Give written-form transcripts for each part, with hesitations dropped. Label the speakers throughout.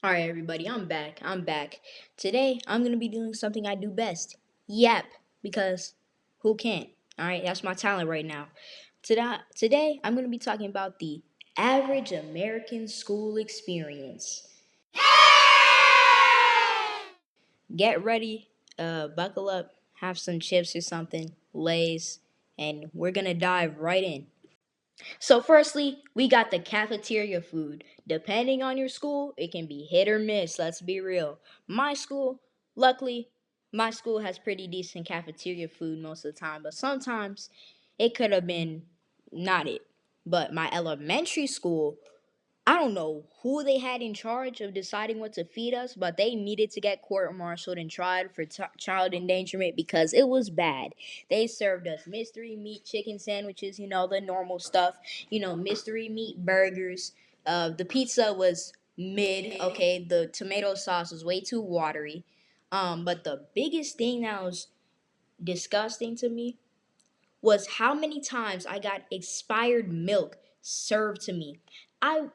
Speaker 1: All right, everybody, I'm back. I'm back. Today, I'm going to be doing something I do best. Yap, because who can't? All right, that's my talent right now. Today, I'm going to be talking about the average American school experience. Get ready, buckle up, have some chips or something, Lays, and we're going to dive right in. So, firstly, we got the cafeteria food. Depending on your school, it can be hit or miss. Let's be real. My school, luckily, my school has pretty decent cafeteria food most of the time, but sometimes it could have been not it. But my elementary school, I don't know who they had in charge of deciding what to feed us, but they needed to get court-martialed and tried for child endangerment because it was bad. They served us mystery meat chicken sandwiches, the normal stuff, mystery meat burgers. The pizza was mid, okay? The tomato sauce was way too watery. But the biggest thing that was disgusting to me was how many times I got expired milk served to me. I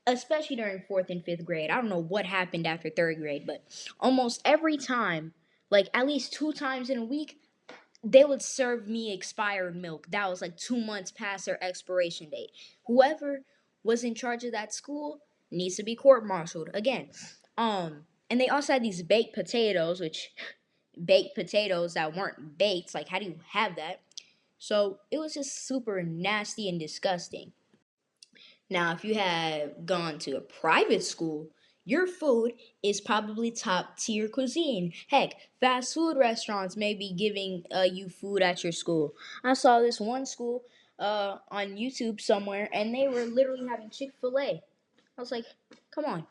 Speaker 1: Especially during fourth and fifth grade. I don't know what happened after third grade, but almost every time, like at least 2 times in a week, they would serve me expired milk. That was like 2 months past their expiration date. Whoever was in charge of that school needs to be court-martialed again. And they also had these baked potatoes, which baked potatoes that weren't baked. Like, how do you have that? So it was just super nasty and disgusting. Now, if you have gone to a private school, your food is probably top tier cuisine. Heck, fast food restaurants may be giving you food at your school. I saw this one school on YouTube somewhere, and they were literally having Chick-fil-A. I was like, come on,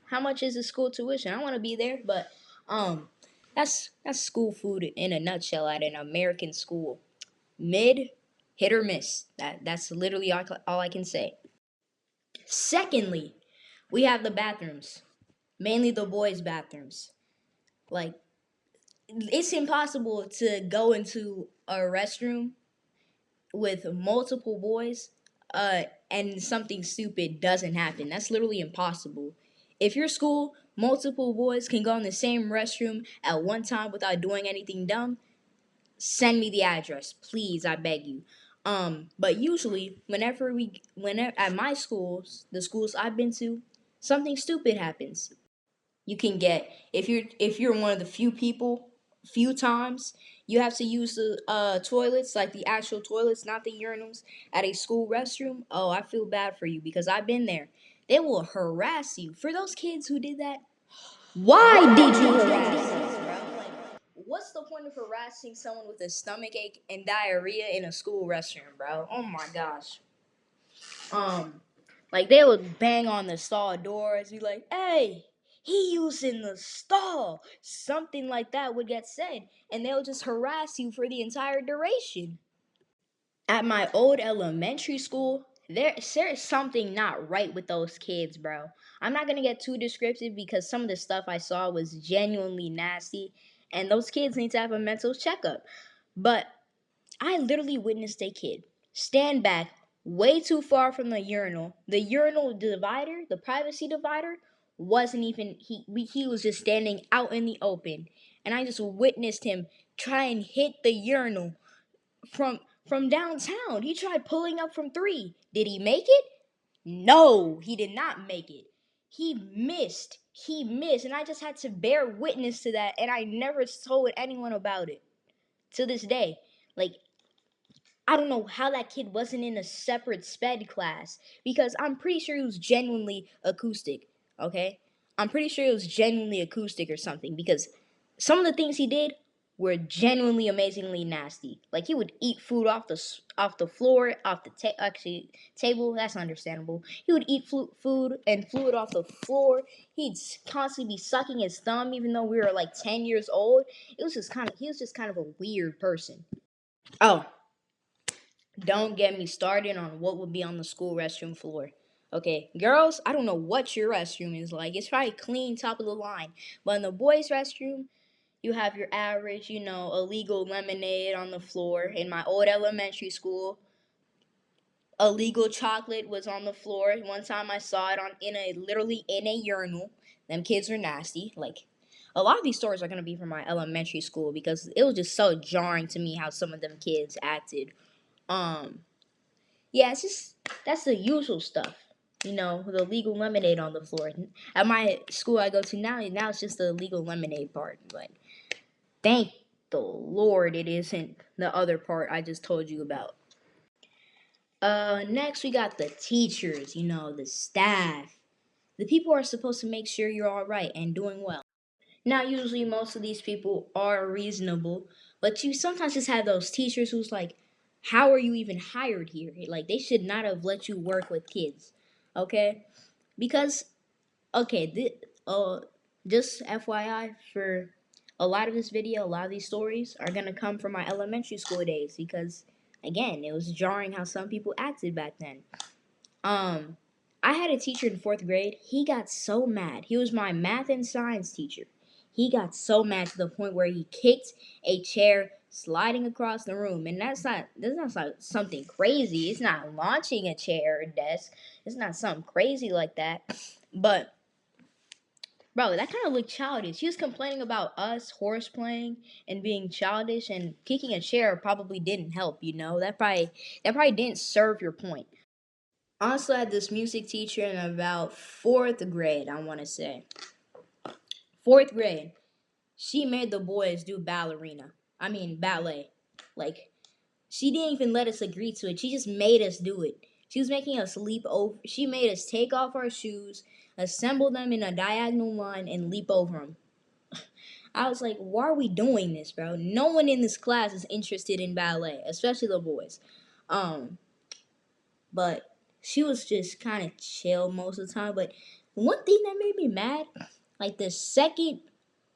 Speaker 1: how much is the school tuition? I want to be there, but um, that's school food in a nutshell at an American school. Mid, hit or miss. That's literally all I can say. Secondly, we have the bathrooms, mainly the boys' bathrooms. Like, it's impossible to go into a restroom with multiple boys and something stupid doesn't happen. That's literally impossible. If your school, multiple boys can go in the same restroom at one time without doing anything dumb, send me the address, please. I beg you. But usually, whenever at my schools, the schools I've been to, something stupid happens. You can get if you're one of the few times you have to use the toilets, like the actual toilets, not the urinals, at a school restroom. Oh, I feel bad for you because I've been there. They will harass you. For those kids who did that, why did you harass us, bro? Like, what's the point of harassing someone with a stomach ache and diarrhea in a school restroom, bro? Oh my gosh. Um, like they would bang on the stall doors, be like, "Hey, he using the stall." Something like that would get said, and they'll just harass you for the entire duration. At my old elementary school, there's something not right with those kids, bro. I'm not gonna get too descriptive because some of the stuff I saw was genuinely nasty, and those kids need to have a mental checkup. But I literally witnessed a kid stand back way too far from the urinal. The urinal divider, the privacy divider, wasn't even he was just standing out in the open. And I just witnessed him try and hit the urinal from from downtown. He tried pulling up from 3. Did he make it? No, he did not make it. He missed. He missed, and I just had to bear witness to that, and I never told anyone about it to this day. Like, I don't know how that kid wasn't in a separate sped class because I'm pretty sure he was genuinely acoustic. Okay, I'm pretty sure it was genuinely acoustic or something because some of the things he did were genuinely amazingly nasty. Like he would eat food off the floor, off the table. That's understandable. He would eat food and fluid off the floor. He'd constantly be sucking his thumb, even though we were like 10 years old. He was just kind of a weird person. Oh, don't get me started on what would be on the school restroom floor. Okay, girls, I don't know what your restroom is like. It's probably clean, top of the line. But in the boys' restroom, you have your average, illegal lemonade on the floor. In my old elementary school, Illegal chocolate was on the floor. One time I saw it on in a literally in a urinal. Them kids are nasty. Like a lot of these stories are gonna be from my elementary school because it was just so jarring to me how some of them kids acted. Um, yeah, it's just that's the usual stuff. You know, the legal lemonade on the floor. At my school I go to now it's just the legal lemonade part. But thank the Lord it isn't the other part I just told you about. Next we got the teachers, you know, the staff. The people are supposed to make sure you're all right and doing well. Now, usually most of these people are reasonable, but you sometimes just have those teachers who's like, how are you even hired here? Like, they should not have let you work with kids, okay? Because, okay, just FYI, for a lot of this video, a lot of these stories are gonna come from my elementary school days because, again, it was jarring how some people acted back then. Um, I had a teacher in fourth grade. He got so mad. He was my math and science teacher. He got so mad to the point where he kicked a chair sliding across the room. And that's not something crazy. It's not launching a chair or desk. It's not something crazy like that. But bro, that kind of looked childish. He was complaining about us horse playing and being childish, and kicking a chair probably didn't help. You know that probably didn't serve your point. I also had this music teacher in about fourth grade, I want to say. Fourth grade. She made the boys do ballet. Like, she didn't even let us agree to it. She just made us do it. She was making us leap over. She made us take off our shoes, assemble them in a diagonal line, and leap over them. I was like, why are we doing this, bro? No one in this class is interested in ballet, especially the boys. Um, but she was just kind of chill most of the time. But one thing that made me mad, like the second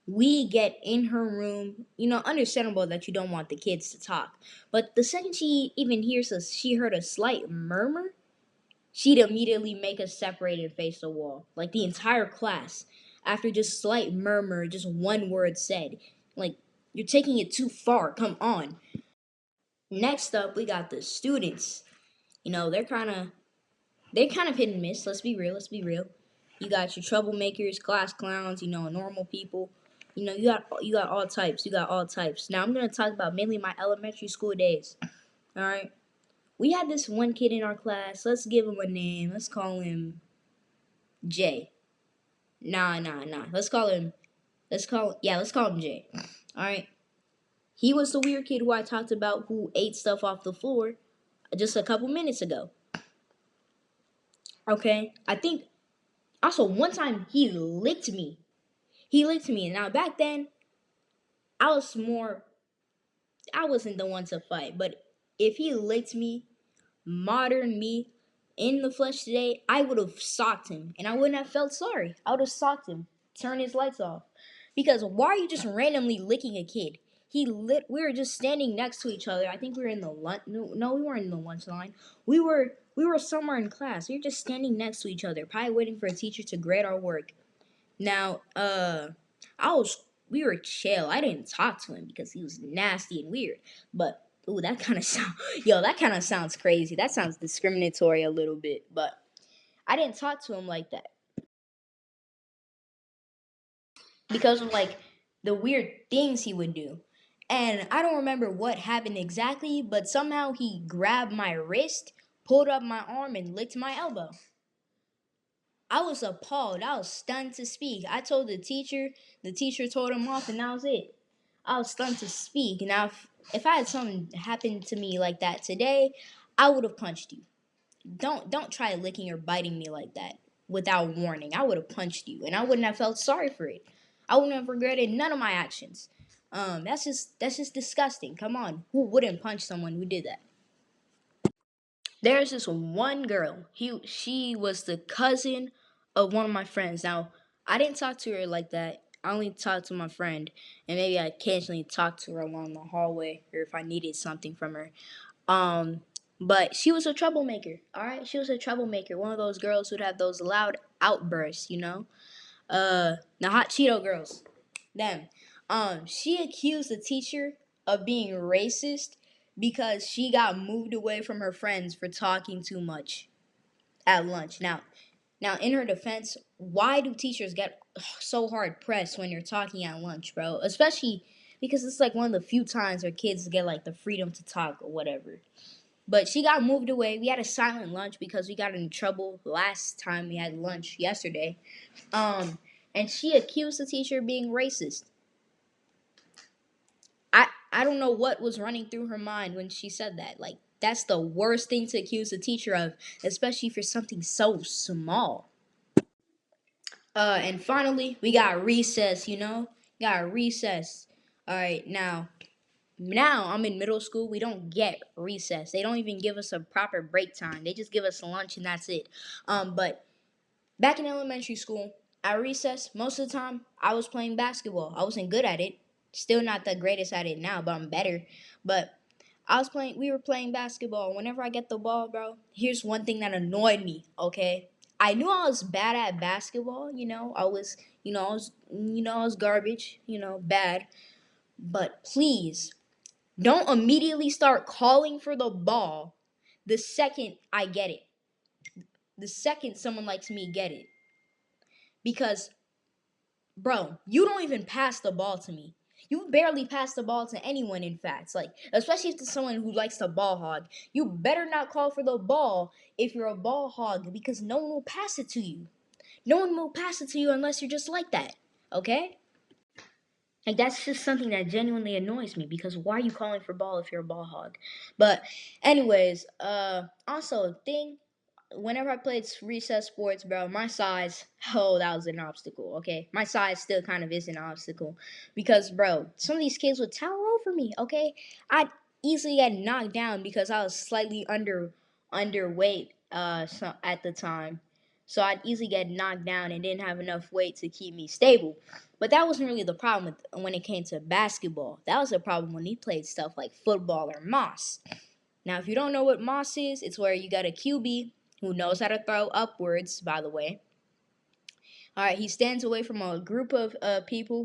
Speaker 1: we get in her room, you know, understandable that you don't want the kids to talk, but the second she even hears us, she heard a slight murmur, she'd immediately make us separate and face the wall, like the entire class. After just slight murmur, just one word said, like you're taking it too far. Come on. Next up, we got the students. You know, they're kind of hit and miss. Let's be real. Let's be real. You got your troublemakers, class clowns. You know, normal people. You know, you got all types. You got all types. Now I'm gonna talk about mainly my elementary school days. All right. We had this one kid in our class. Let's give him a name. Let's call him Jay. Nah. Let's call him Jay. All right. He was the weird kid who I talked about who ate stuff off the floor just a couple minutes ago. Okay. I think also one time he licked me. He licked me. Now back then, I was more. I wasn't the one to fight, but if he licked me, modern me, in the flesh today, I would have socked him, and I wouldn't have felt sorry. I would have socked him, turned his lights off, because why are you just randomly licking a kid? He lit. We were just standing next to each other. I think we were in the lunch. No, we weren't in the lunch line. We were somewhere in class. We were just standing next to each other, probably waiting for a teacher to grade our work. Now, I was we were chill. I didn't talk to him because he was nasty and weird. But ooh, that kind of sounds crazy. That sounds discriminatory a little bit. But I didn't talk to him like that because of like the weird things he would do. And I don't remember what happened exactly, but somehow he grabbed my wrist, pulled up my arm, and licked my elbow. I was appalled. I was stunned to speak. I told the teacher told him off, and that was it. I was stunned to speak. Now, if I had something happen to me like that today, I would have punched you. Don't try licking or biting me like that without warning. I would have punched you, and I wouldn't have felt sorry for it. I wouldn't have regretted none of my actions. That's just disgusting. Come on, who wouldn't punch someone who did that? There's this one girl. She was the cousin of one of my friends. Now, I didn't talk to her like that. I only talked to my friend, and maybe I occasionally talked to her along the hallway or if I needed something from her. Um, but she was a troublemaker. All right, she was a troublemaker. One of those girls who'd have those loud outbursts. You know, the hot Cheeto girls. Them. She accused the teacher of being racist because she got moved away from her friends for talking too much at lunch. Now, in her defense, why do teachers get so hard pressed when you're talking at lunch, bro? Especially because it's like one of the few times where kids get like the freedom to talk or whatever. But she got moved away. We had a silent lunch because we got in trouble last time we had lunch yesterday. Um, and she accused the teacher of being racist. I don't know what was running through her mind when she said that. Like that's the worst thing to accuse a teacher of, especially for something so small. And finally, we got recess. Got recess. All right, now I'm in middle school. We don't get recess. They don't even give us a proper break time. They just give us lunch and that's it. But back in elementary school, at recess, most of the time I was playing basketball. I wasn't good at it. Still not the greatest at it now, but I'm better. But we were playing basketball. Whenever I get the ball, bro, here's one thing that annoyed me, okay? I knew I was bad at basketball, I was garbage, bad. But please, don't immediately start calling for the ball the second I get it. The second someone likes me get it. Because, bro, you don't even pass the ball to me. You barely pass the ball to anyone, in fact. Like, especially if it's someone who likes to ball hog. You better not call for the ball if you're a ball hog because no one will pass it to you. No one will pass it to you unless you're just like that. Okay? Like that's just something that genuinely annoys me because why are you calling for ball if you're a ball hog? But anyways, also a thing whenever I played recess sports, bro, my size, oh, that was an obstacle, okay? My size still kind of is an obstacle because, bro, some of these kids would tower over me, okay? I'd easily get knocked down because I was slightly underweight at the time. So I'd easily get knocked down and didn't have enough weight to keep me stable. But that wasn't really the problem when it came to basketball. That was the problem when he played stuff like football or moss. Now, if you don't know what moss is, it's where you got a QB who knows how to throw upwards, by the way. All right, he stands away from a group of people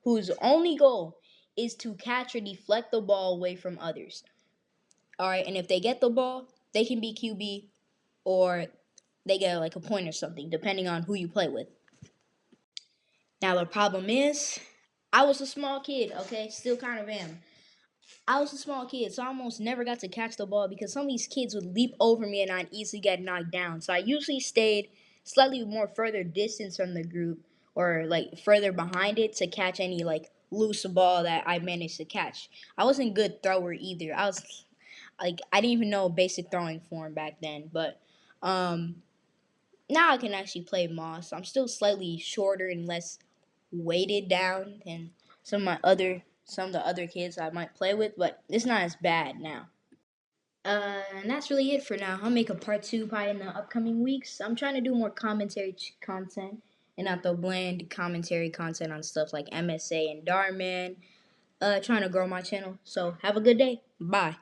Speaker 1: whose only goal is to catch or deflect the ball away from others. All right, and if they get the ball, they can be QB or they get like a point or something, depending on who you play with. Now, the problem is, I was a small kid, okay? Still kind of am. I was a small kid, so I almost never got to catch the ball because some of these kids would leap over me and I'd easily get knocked down. So I usually stayed slightly more further distance from the group or like further behind it to catch any like loose ball that I managed to catch. I wasn't a good thrower either. I didn't even know basic throwing form back then, but um now I can actually play moss. I'm still slightly shorter and less weighted down than some of the other kids I might play with, but it's not as bad now. And that's really it for now. I'll make a part two probably in the upcoming weeks. I'm trying to do more commentary content and not the bland commentary content on stuff like MSA and Darman. Trying to grow my channel. So have a good day. Bye.